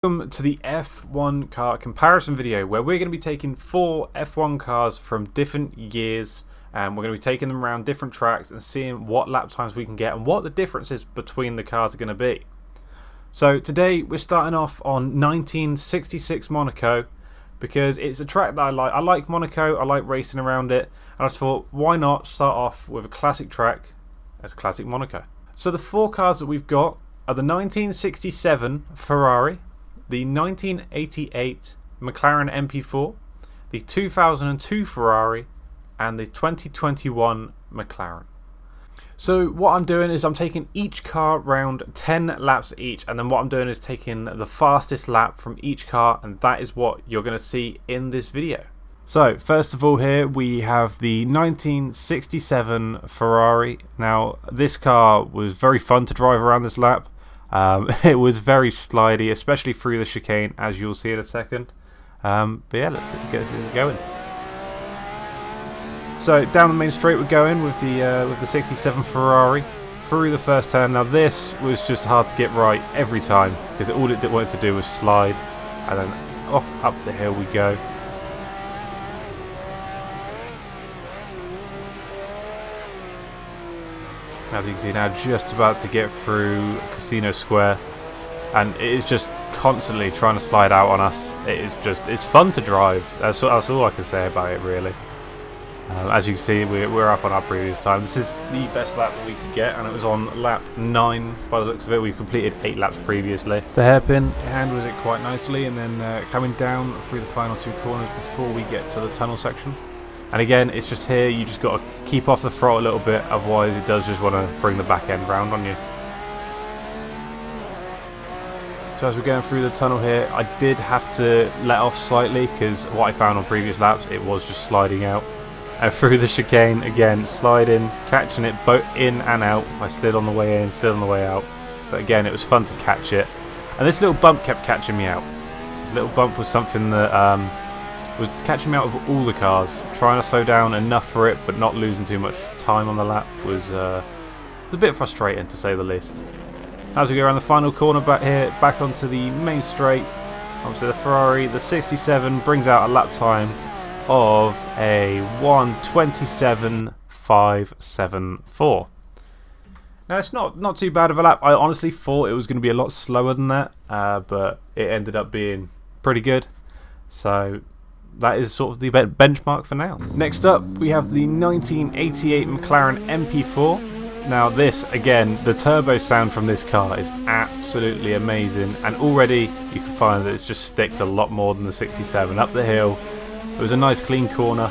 Welcome to the F1 car comparison video where we're going to be taking 4 F1 cars from different years and we're going to be taking them around different tracks and seeing what lap times we can get and what the differences between the cars are going to be. So today we're starting off on 1966 Monaco because it's a track that I like. I like Monaco, I like racing around it, and I just thought why not start off with a classic track as classic Monaco. So the 4 cars that we've got are the 1967 Ferrari, the 1988 McLaren MP4, the 2002 Ferrari, and the 2021 McLaren. So what I'm doing is I'm taking each car round 10 laps each, and then what I'm doing is taking the fastest lap from each car, and that is what you're going to see in this video. So first of all here we have the 1967 Ferrari. Now this car was very fun to drive around this lap. It was very slidey, especially through the chicane, as you'll see in a second. But yeah, let's get going. So down the main straight we're going with the 67 Ferrari through the first turn. Now this was just hard to get right every time because all it wanted to do was slide, and then off up the hill we go. As you can see now, just about to get through Casino Square, and it is just constantly trying to slide out on us. It's fun to drive. That's all I can say about it, really. As you can see, we're up on our previous time. This is the best lap that we could get, and it was on lap 9 by the looks of it. We've completed 8 laps previously. The hairpin handles it quite nicely, and then coming down through the final 2 corners before we get to the tunnel section. And again, it's just here, you just got to keep off the throttle a little bit, otherwise it does just want to bring the back end round on you. So as we're going through the tunnel here, I did have to let off slightly because what I found on previous laps, it was just sliding out. And through the chicane, again, sliding, catching it both in and out. I slid on the way in, slid on the way out. But again, it was fun to catch it. And this little bump kept catching me out. This little bump was something that was catching me out of all the cars. Trying to slow down enough for it, but not losing too much time on the lap was a bit frustrating, to say the least. As we go around the final corner back here, back onto the main straight, obviously the Ferrari, the 67 brings out a lap time of a 1:27.574. Now it's not too bad of a lap. I honestly thought it was going to be a lot slower than that, but it ended up being pretty good. So that is sort of the benchmark for now. Next up, we have the 1988 McLaren MP4. Now this, again, the turbo sound from this car is absolutely amazing, and already you can find that it just sticks a lot more than the 67. Up the hill, it was a nice clean corner.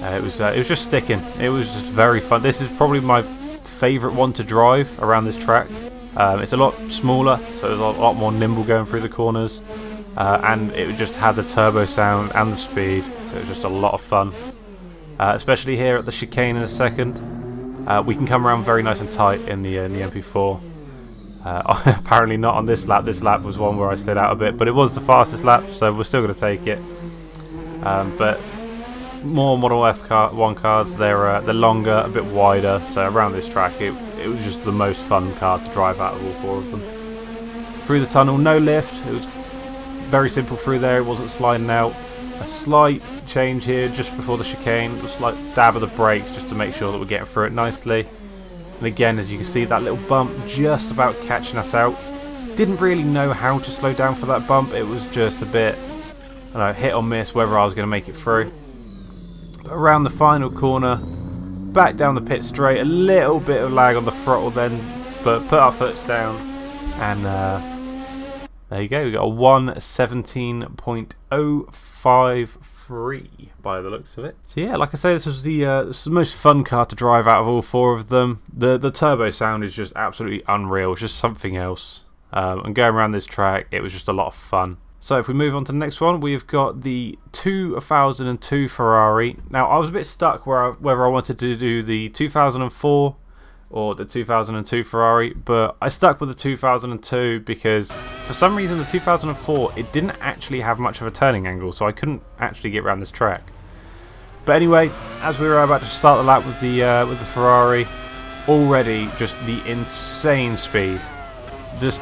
It was just sticking. It was just very fun. This is probably my favourite one to drive around this track. It's a lot smaller, so there's a lot more nimble going through the corners. And it just had the turbo sound and the speed, so it was just a lot of fun. Especially here at the chicane in a second. We can come around very nice and tight in the MP4. Apparently not on this lap. This lap was one where I slid out a bit, but it was the fastest lap, so we're still going to take it. But more Model F1 cars, they're longer, a bit wider, so around this track it was just the most fun car to drive out of all 4 of them. Through the tunnel, no lift. It was very simple through there, it wasn't sliding out. A slight change here just before the chicane, a slight dab of the brakes just to make sure that we're getting through it nicely. And again, as you can see, that little bump just about catching us out. Didn't really know how to slow down for that bump, it was just a bit, I don't know, hit or miss whether I was going to make it through. But around the final corner, back down the pit straight, a little bit of lag on the throttle then, but put our foots down and there you go, we got a 1:17.053 by the looks of it. So yeah, like I say, this was the most fun car to drive out of all 4 of them. The turbo sound is just absolutely unreal. It's just something else. And going around this track, it was just a lot of fun. So if we move on to the next one, we've got the 2002 Ferrari. Now I was a bit stuck whether I wanted to do the 2004 or the 2002 Ferrari, but I stuck with the 2002 because for some reason the 2004, it didn't actually have much of a turning angle, so I couldn't actually get around this track. But anyway, as we were about to start the lap with the Ferrari, already just the insane speed, just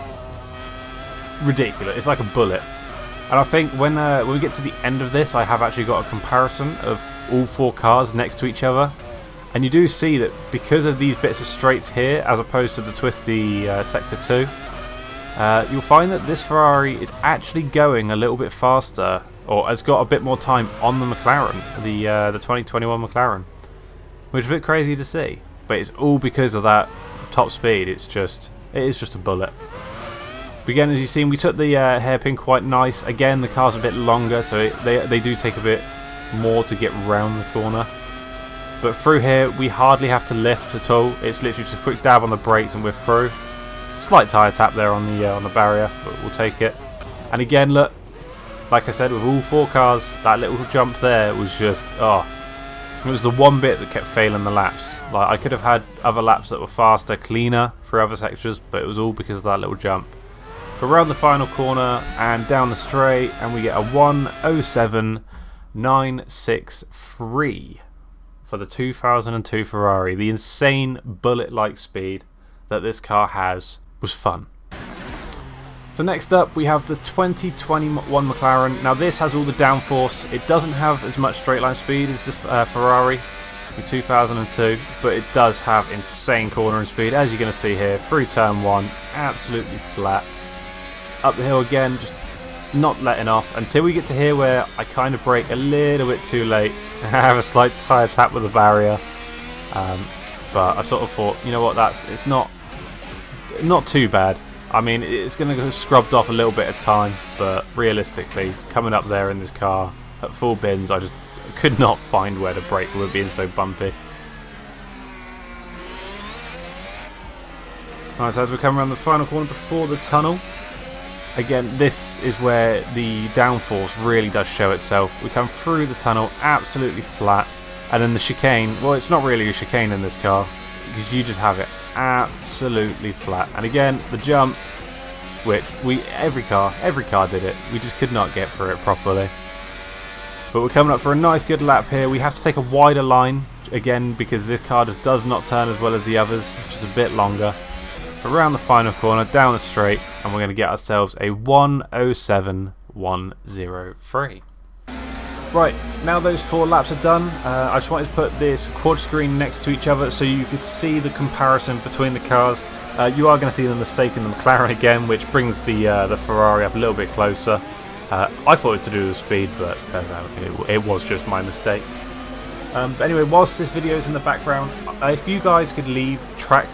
ridiculous. It's like a bullet. And I think when we get to the end of this, I have actually got a comparison of all 4 cars next to each other. And you do see that because of these bits of straights here, as opposed to the twisty Sector 2, you'll find that this Ferrari is actually going a little bit faster, or has got a bit more time on the McLaren, the 2021 McLaren, which is a bit crazy to see. But it's all because of that top speed. It is just a bullet. But again, as you've seen, we took the hairpin quite nice. Again, the car's a bit longer, so they do take a bit more to get round the corner. But through here, we hardly have to lift at all. It's literally just a quick dab on the brakes and we're through. Slight tyre tap there on the barrier, but we'll take it. And again, look, like I said, with all 4 cars, that little jump there was just, it was the one bit that kept failing the laps. Like, I could have had other laps that were faster, cleaner through other sectors, but it was all because of that little jump. But around the final corner and down the straight, and we get a 1:07.963 for the 2002 Ferrari. The insane bullet-like speed that this car has was fun. So next up we have the 2021 McLaren. Now this has all the downforce. It doesn't have as much straight line speed as the Ferrari in 2002, but it does have insane cornering speed, as you're going to see here. Through turn 1, absolutely flat. Up the hill again, just not letting off until we get to here where I kind of brake a little bit too late. I have a slight tyre tap with the barrier, but I sort of thought, you know what, it's not too bad. I mean, it's going to go scrubbed off a little bit of time, but realistically, coming up there in this car at full bins, I just could not find where to brake with it being so bumpy. Alright, so as we come around the final corner before the tunnel, again, this is where the downforce really does show itself. We come through the tunnel absolutely flat, and then the chicane, well, it's not really a chicane in this car, because you just have it absolutely flat. And again, the jump, which every car did it, we just could not get through it properly. But we're coming up for a nice good lap here. We have to take a wider line, again, because this car just does not turn as well as the others, which is a bit longer. Around the final corner, down the straight, and we're going to get ourselves a 1:07.103. Right, now those 4 laps are done, I just wanted to put this quad screen next to each other so you could see the comparison between the cars. You are going to see the mistake in the McLaren again, which brings the Ferrari up a little bit closer. I thought it to do with speed, but turns out it was just my mistake. But anyway, whilst this video is in the background, if you guys could leave track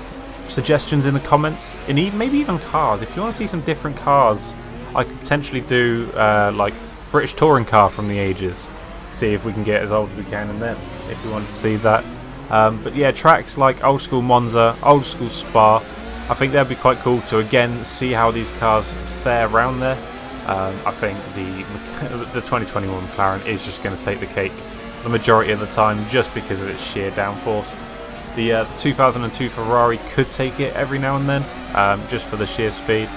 suggestions in the comments, and maybe even cars. If you want to see some different cars, I could potentially do like British touring car from the ages. See if we can get as old as we can in them, if you wanted to see that. But yeah, tracks like old school Monza, old school Spa, I think that'd be quite cool to again see how these cars fare around there. I think the 2021 McLaren is just going to take the cake the majority of the time, just because of its sheer downforce. The 2002 Ferrari could take it every now and then, just for the sheer speed.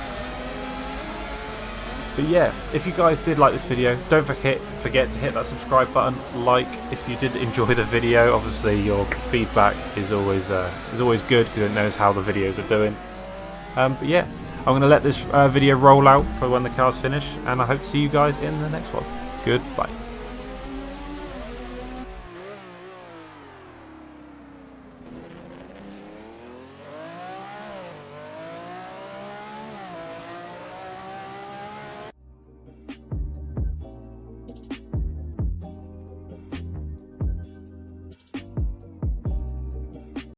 But yeah, if you guys did like this video, don't forget to hit that subscribe button. Like if you did enjoy the video. Obviously, your feedback is always good because it knows how the videos are doing. But yeah, I'm going to let this video roll out for when the cars finish, and I hope to see you guys in the next one. Goodbye.